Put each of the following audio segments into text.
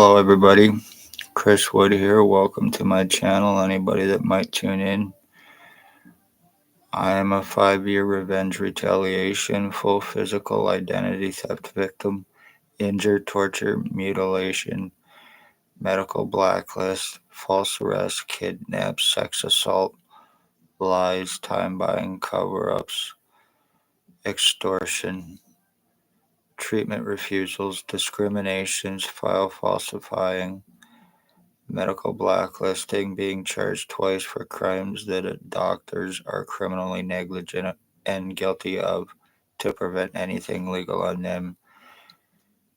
Hello, everybody. Chris Wood here. Welcome to my channel. Anybody that might tune in, I am a 5-year revenge retaliation, full physical identity theft victim, injured, torture, mutilation, medical blacklist, false arrest, kidnap, sex assault, lies, time buying, cover ups, extortion, treatment refusals, discriminations, file falsifying, medical blacklisting, being charged twice for crimes that doctors are criminally negligent and guilty of to prevent anything legal on them,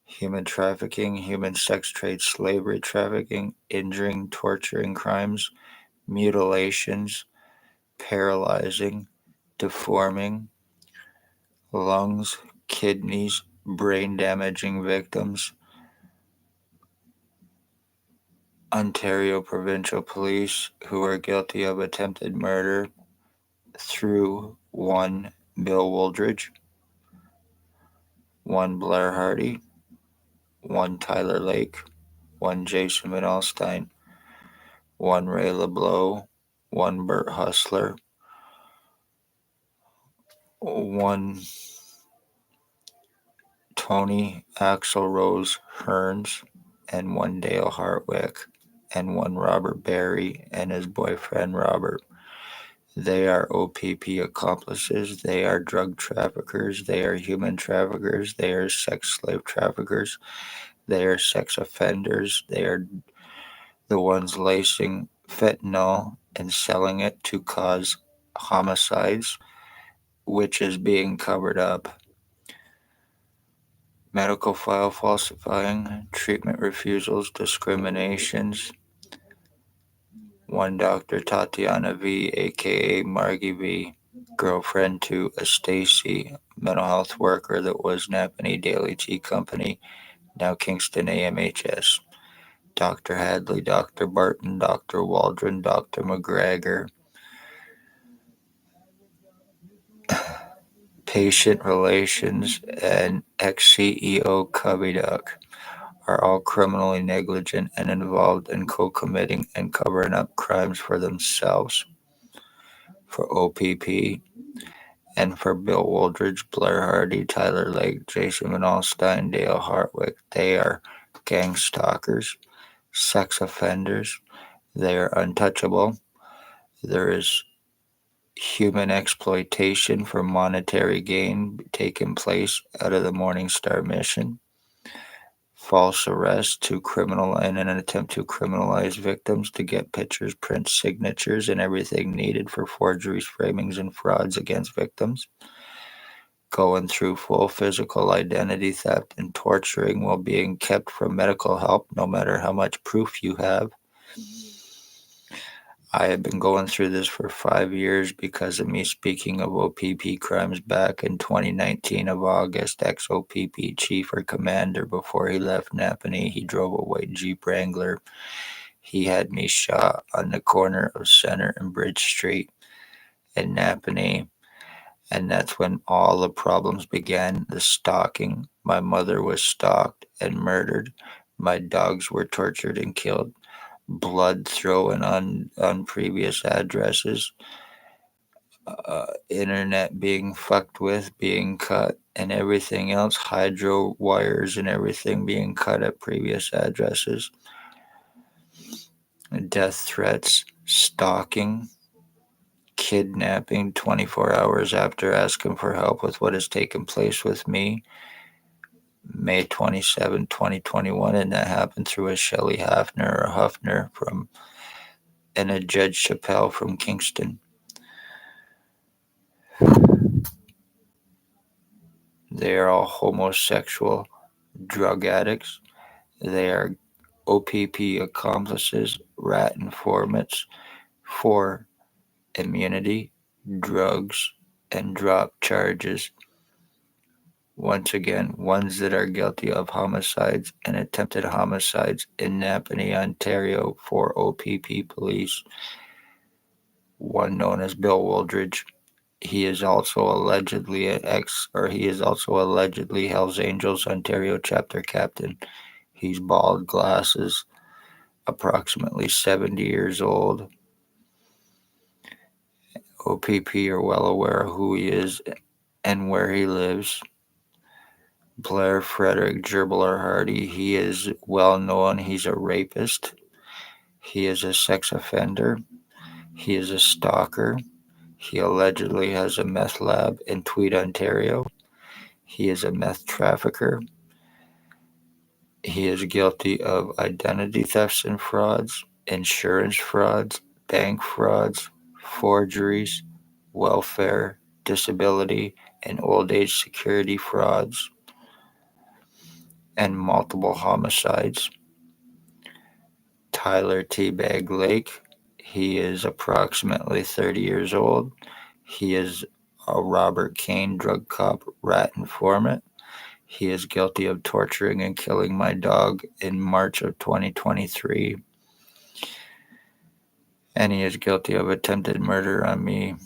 human trafficking, human sex trade, slavery trafficking, injuring, torturing crimes, mutilations, paralyzing, deforming, lungs, kidneys, brain damaging victims. Ontario Provincial Police who are guilty of attempted murder through one Bill Wooldridge, one Blair Hardy, one Tyler Lake, one Jason Van Alstyne, one Ray LeBlanc, one Bert Hustler, one Tony Axel Rose Hearns, and one Dale Hartwick, and one Robert Barry and his boyfriend Robert. They are OPP accomplices. They are drug traffickers. They are human traffickers. They are sex slave traffickers. They are sex offenders. They are the ones lacing fentanyl and selling it to cause homicides, which is being covered up. Medical file falsifying, treatment refusals, discriminations. One Dr. Tatiana V, aka Margie V, girlfriend to a Stacy, mental health worker that was Napanee Daily Tea Company, now Kingston AMHS. Dr. Hadley, Dr. Barton, Dr. Waldron, Dr. McGregor, patient relations, and ex-CEO Cubby Duck are all criminally negligent and involved in co-committing and covering up crimes for themselves. For OPP, and for Bill Wooldridge, Blair Hardy, Tyler Lake, Jason Van Alstyne, Dale Hartwick, they are gang stalkers, sex offenders. They are untouchable. There is human exploitation for monetary gain taking place out of the Morning Star mission. False arrest to criminal in an attempt to criminalize victims to get pictures, prints, signatures, and everything needed for forgeries, framings, and frauds against victims. Going through full physical identity theft and torturing while being kept from medical help, no matter how much proof you have. I have been going through this for 5 years because of me speaking of OPP crimes back in 2019 of August. Ex-OPP chief or commander before he left Napanee, he drove a white Jeep Wrangler. He had me shot on the corner of Center and Bridge Street in Napanee. And that's when all the problems began. The stalking. My mother was stalked and murdered. My dogs were tortured and killed. Blood thrown on previous addresses. Internet being fucked with, being cut, and everything else. Hydro wires and everything being cut at previous addresses. Death threats. Stalking. Kidnapping 24 hours after asking for help with what has taken place with me. May 27, 2021, and that happened through a Shelley Hafner or Huffner from and a Judge Chappelle from Kingston. They are all homosexual drug addicts. They are OPP accomplices, rat informants for immunity, drugs, and drop charges. Once again, ones that are guilty of homicides and attempted homicides in Napanee, Ontario for OPP police. One known as Bill Wooldridge. He is also allegedly Hells Angels Ontario chapter captain. He's bald, glasses, approximately 70 years old. OPP are well aware of who he is and where he lives. Blair Frederick Gerbler Hardy, he is well known. He's a rapist. He is a sex offender. He is a stalker. He allegedly has a meth lab in Tweed, Ontario. He is a meth trafficker. He is guilty of identity thefts and frauds, insurance frauds, bank frauds, forgeries, welfare, disability, and old age security frauds, and multiple homicides. Tyler Teabag Lake, he is approximately 30 years old. He is a Robert Kane drug cop rat informant. He is guilty of torturing and killing my dog in March of 2023. And he is guilty of attempted murder on me.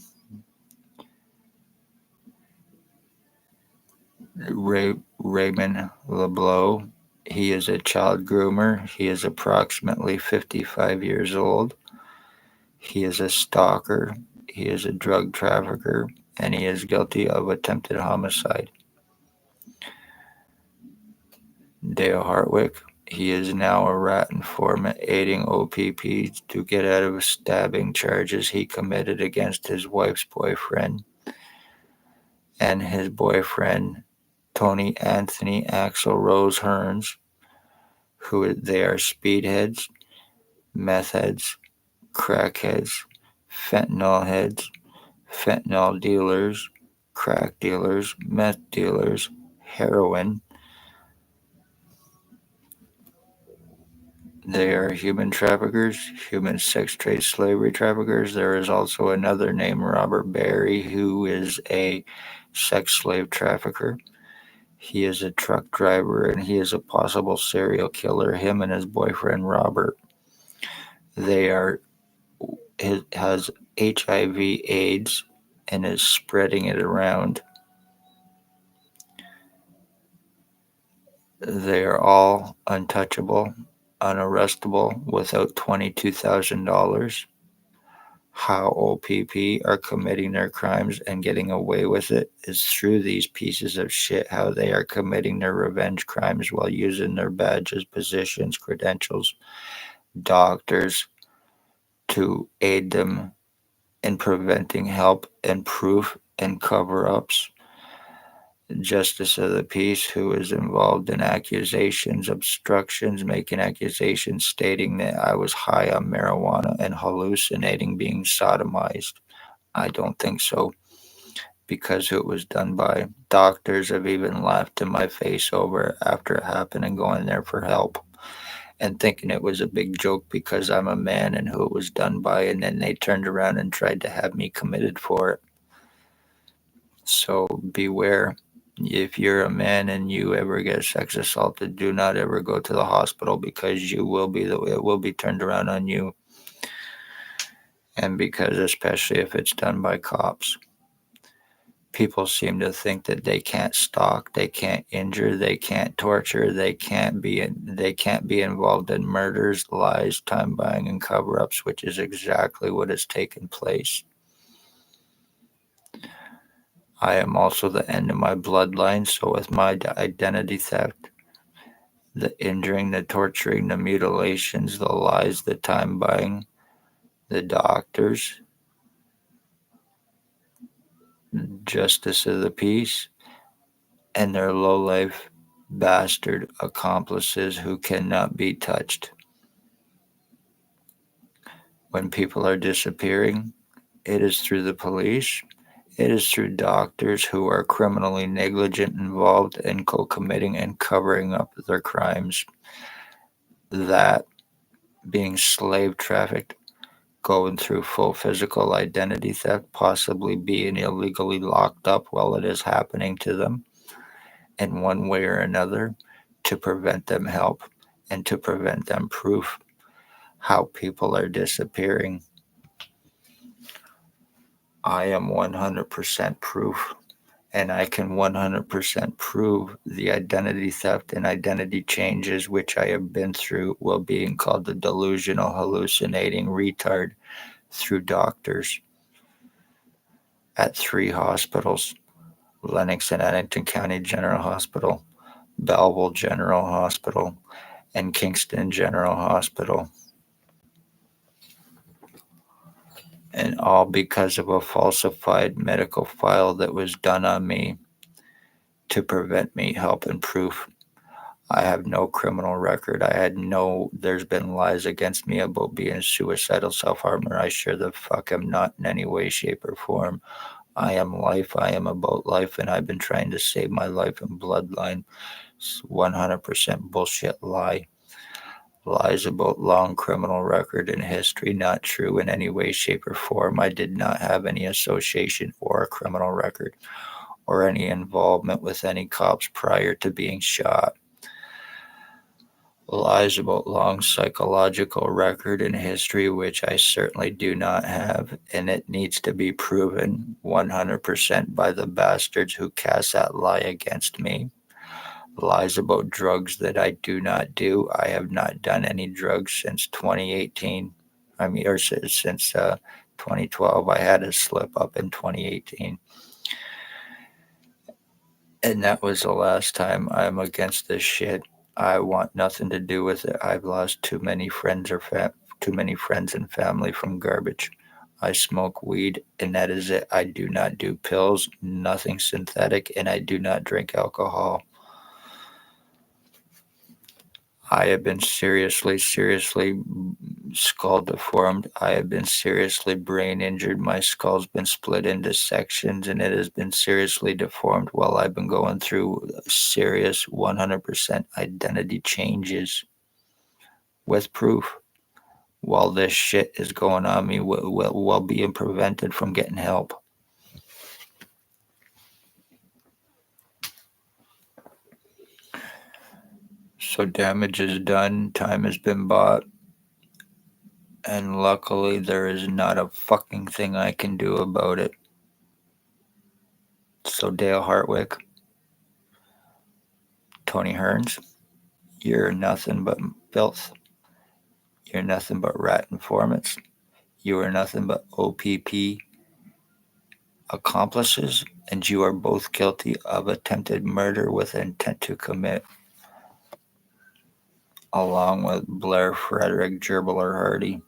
Raymond LeBlanc, he is a child groomer. He is approximately 55 years old. He is a stalker. He is a drug trafficker. And he is guilty of attempted homicide. Dale Hartwick, he is now a rat informant aiding OPP to get out of stabbing charges he committed against his wife's boyfriend and his boyfriend, Tony Anthony Axel Rose Hearns, who they are speedheads, meth heads, crackheads, fentanyl heads, fentanyl dealers, crack dealers, meth dealers, heroin. They are human traffickers, human sex trade slavery traffickers. There is also another named Robert Barry who is a sex slave trafficker. He is a truck driver and he is a possible serial killer. Him and his boyfriend Robert. They are has HIV/AIDS and is spreading it around. They are all untouchable, unarrestable without $22,000. How OPP are committing their crimes and getting away with it is through these pieces of shit, how they are committing their revenge crimes while using their badges, positions, credentials, doctors to aid them in preventing help and proof and cover-ups. Justice of the peace, who is involved in accusations, obstructions, making accusations stating that I was high on marijuana and hallucinating being sodomized. I don't think so, because it was done by doctors have even laughed in my face over after it happened and going there for help and thinking it was a big joke because I'm a man and who it was done by, and then they turned around and tried to have me committed for it. So beware. If you're a man and you ever get sex assaulted, do not ever go to the hospital because it will be turned around on you. And because especially if it's done by cops. People seem to think that they can't stalk, they can't injure, they can't torture, they can't be involved in murders, lies, time buying, and cover-ups, which is exactly what has taken place. I am also the end of my bloodline, so with my identity theft, the injuring, the torturing, the mutilations, the lies, the time buying, the doctors, justice of the peace, and their low-life bastard accomplices who cannot be touched. When people are disappearing, it is through the police, it is through doctors who are criminally negligent, involved in co-committing and covering up their crimes. That being slave trafficked, going through full physical identity theft, possibly being illegally locked up while it is happening to them in one way or another to prevent them help and to prevent them proof how people are disappearing. I am 100% proof, and I can 100% prove the identity theft and identity changes which I have been through while being called the delusional hallucinating retard through doctors at 3 hospitals: Lennox and Addington County General Hospital, Belleville General Hospital, and Kingston General Hospital. And all because of a falsified medical file that was done on me to prevent me help and proof. I have no criminal record. There's been lies against me about being suicidal, self-harm, I sure the fuck am not in any way, shape, or form. I am life. I am about life, and I've been trying to save my life and bloodline. 100% bullshit lie. Lies about long criminal record and history, not true in any way, shape, or form. I did not have any association or a criminal record or any involvement with any cops prior to being shot. Lies about long psychological record and history, which I certainly do not have, and it needs to be proven 100% by the bastards who cast that lie against me. Lies about drugs that I do not do. I have not done any drugs since 2018. Or since 2012. I had a slip up in 2018. And that was the last time. I'm against this shit. I want nothing to do with it. I've lost too many friends and family from garbage. I smoke weed, and that is it. I do not do pills, nothing synthetic, and I do not drink alcohol. I have been seriously skull deformed. I have been seriously brain injured. My skull's been split into sections and it has been seriously deformed while I've been going through serious 100% identity changes with proof while this shit is going on me while being prevented from getting help. So damage is done, time has been bought, and luckily there is not a fucking thing I can do about it. So Dale Hartwick, Tony Hearns, you're nothing but filth. You're nothing but rat informants. You are nothing but OPP accomplices, and you are both guilty of attempted murder with intent to commit, along with Blair Frederick Gerbler Hardy,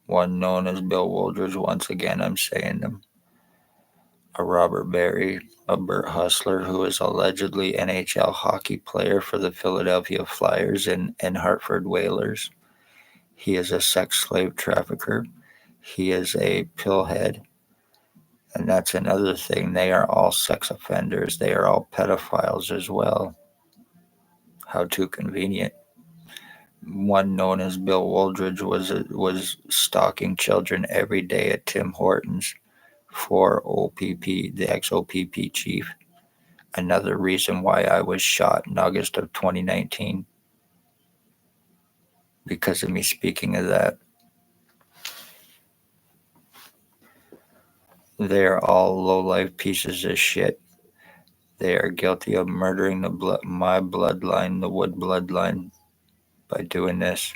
one known as Bill Woldridge. Once again, I'm saying them. A Robert Berry, a Burt Hustler, who is allegedly NHL hockey player for the Philadelphia Flyers and Hartford Whalers. He is a sex slave trafficker. He is a pillhead. And that's another thing. They are all sex offenders. They are all pedophiles as well. How too convenient. One known as Bill Woldridge was stalking children every day at Tim Hortons for OPP, the ex-OPP chief. Another reason why I was shot in August of 2019. Because of me speaking of that. They are all low-life pieces of shit. They are guilty of murdering my bloodline, the Wood bloodline, by doing this.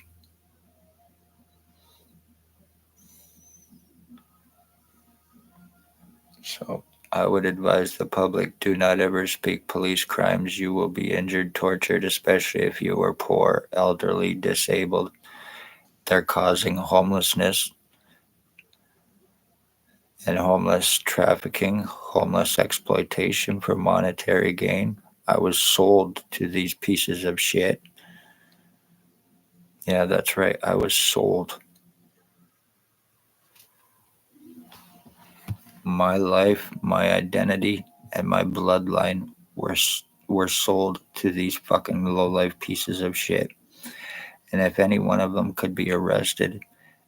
So I would advise the public, do not ever speak police crimes. You will be injured, tortured, especially if you are poor, elderly, disabled. They're causing homelessness and homeless trafficking, homeless exploitation for monetary gain. I was sold to these pieces of shit. Yeah, that's right. I was sold. My life, my identity, and my bloodline were sold to these fucking low-life pieces of shit. And if any one of them could be arrested,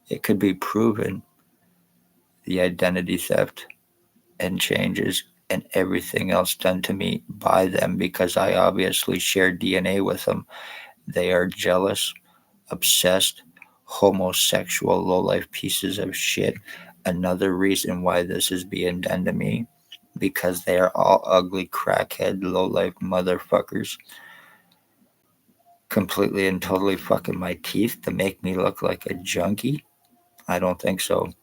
it could be proven the identity theft and changes and everything else done to me by them, because I obviously share DNA with them. They are jealous, obsessed, homosexual, low-life pieces of shit. Another reason why this is being done to me. because they are all ugly, crackhead, low-life motherfuckers, completely and totally fucking my teeth to make me look like a junkie? I don't think so.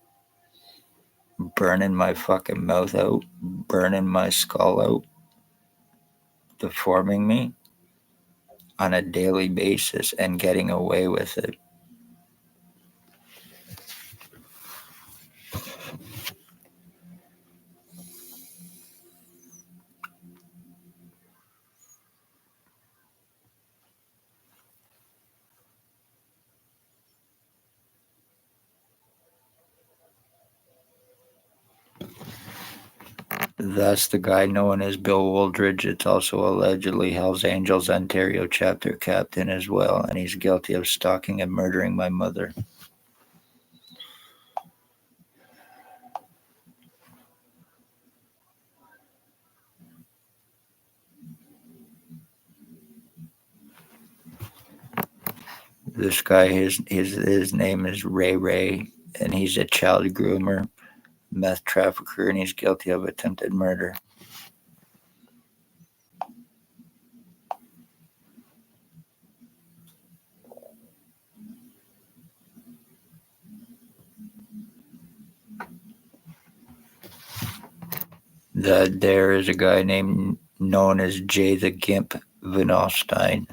Burning my fucking mouth out, burning my skull out, deforming me on a daily basis and getting away with it. That's the guy known as Bill Wooldridge. It's also allegedly Hells Angels Ontario chapter captain as well, and he's guilty of stalking and murdering my mother. This guy, his name is Ray Ray, and he's a child groomer, meth trafficker, and he's guilty of attempted murder. There is a guy named known as Jay the Gimp Vinalstein.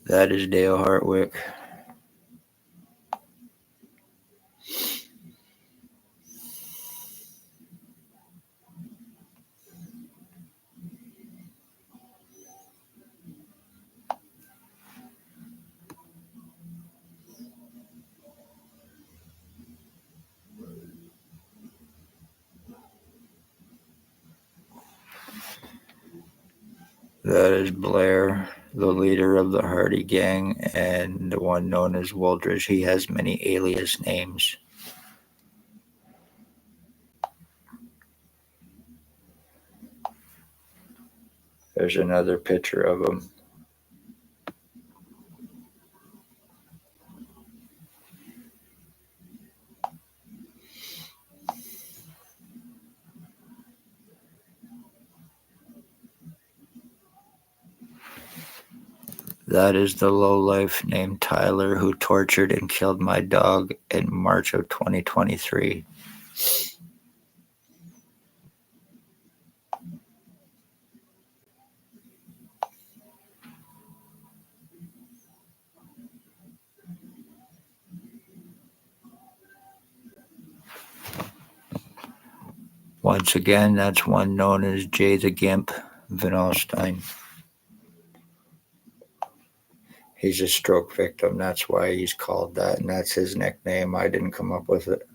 That is Dale Hartwick. That is Blair, the leader of the Hardy Gang, and the one known as Wooldridge. He has many alias names. There's another picture of him. That is the lowlife named Tyler who tortured and killed my dog in March of 2023. Once again, that's one known as Jay the Gimp Vinalstein. He's a stroke victim. That's why he's called that, and that's his nickname. I didn't come up with it.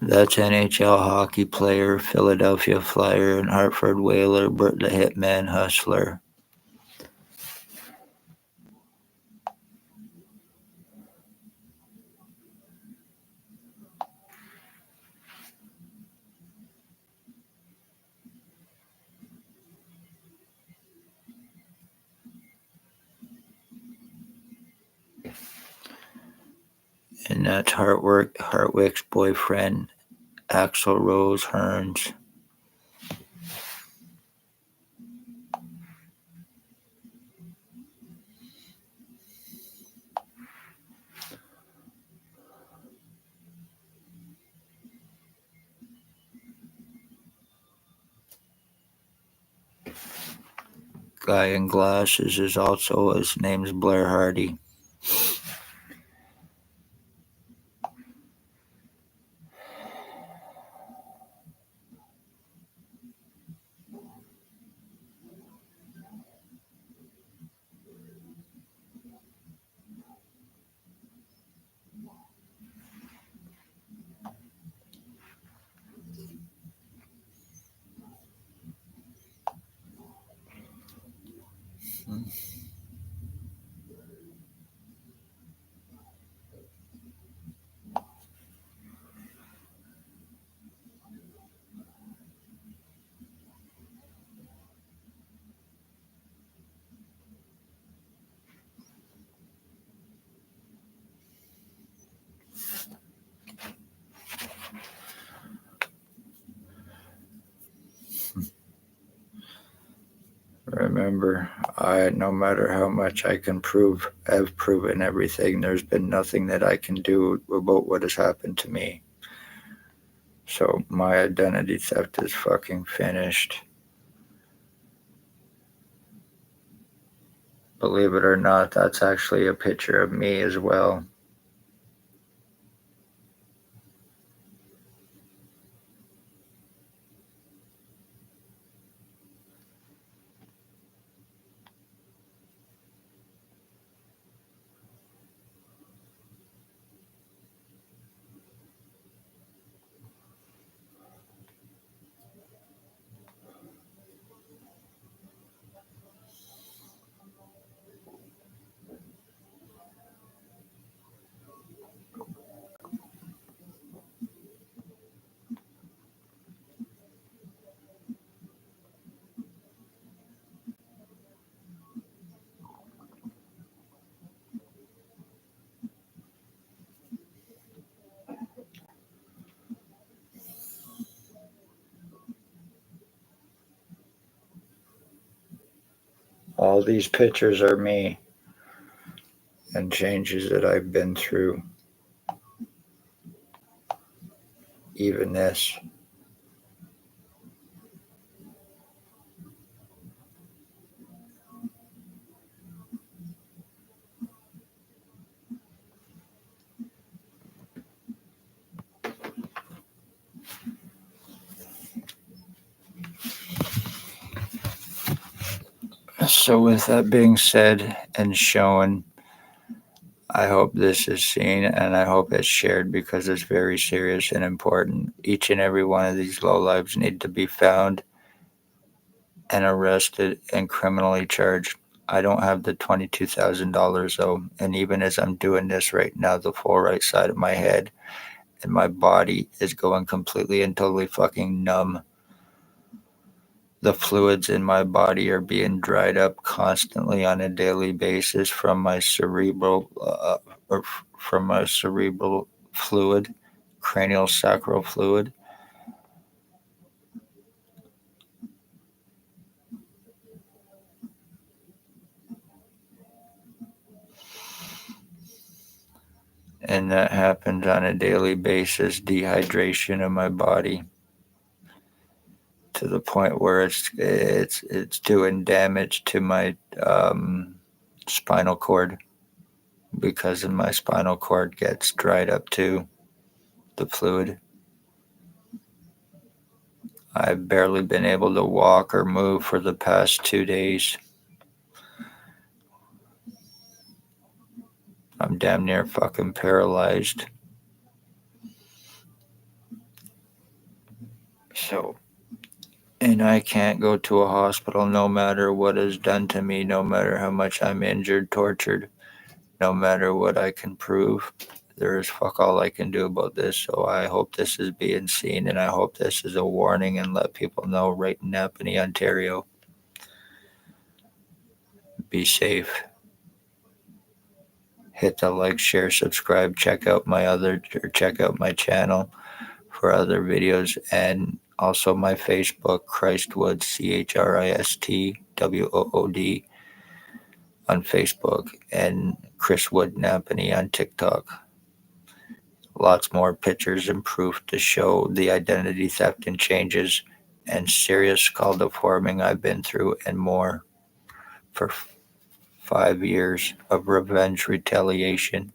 That's NHL hockey player, Philadelphia Flyer, and Hartford Whaler, Bert the Hitman Hustler. And that's Hartwick's boyfriend, Axel Rose Hearns. Guy in glasses is also, his name's Blair Hardy. Remember, no matter how much I can prove, I've proven everything. There's been nothing that I can do about what has happened to me. So my identity theft is fucking finished. Believe it or not, that's actually a picture of me as well. All these pictures are me and changes that I've been through. Even this. So, with that being said and shown, I hope this is seen and I hope it's shared because it's very serious and important. Each and every one of these lowlives need to be found and arrested and criminally charged. I don't have the $22,000 though, and even as I'm doing this right now, the full right side of my head and my body is going completely and totally fucking numb. The fluids in my body are being dried up constantly on a daily basis from my cerebral fluid, cranial sacral fluid. And that happens on a daily basis, dehydration of my body to the point where it's doing damage to my spinal cord because of my spinal cord gets dried up too, the fluid. I've barely been able to walk or move for the past 2 days. I'm damn near fucking paralyzed. So, and I can't go to a hospital no matter what is done to me, no matter how much I'm injured, tortured, no matter what I can prove. There is fuck all I can do about this. So I hope this is being seen and I hope this is a warning and let people know right in Napanee, Ontario. Be safe. Hit the like, share, subscribe, check out my channel for other videos and also my Facebook, Christwood, ChristWood on Facebook, and Chris Wood Napanee on TikTok. Lots more pictures and proof to show the identity theft and changes and serious skull deforming I've been through and more for 5 years of revenge retaliation.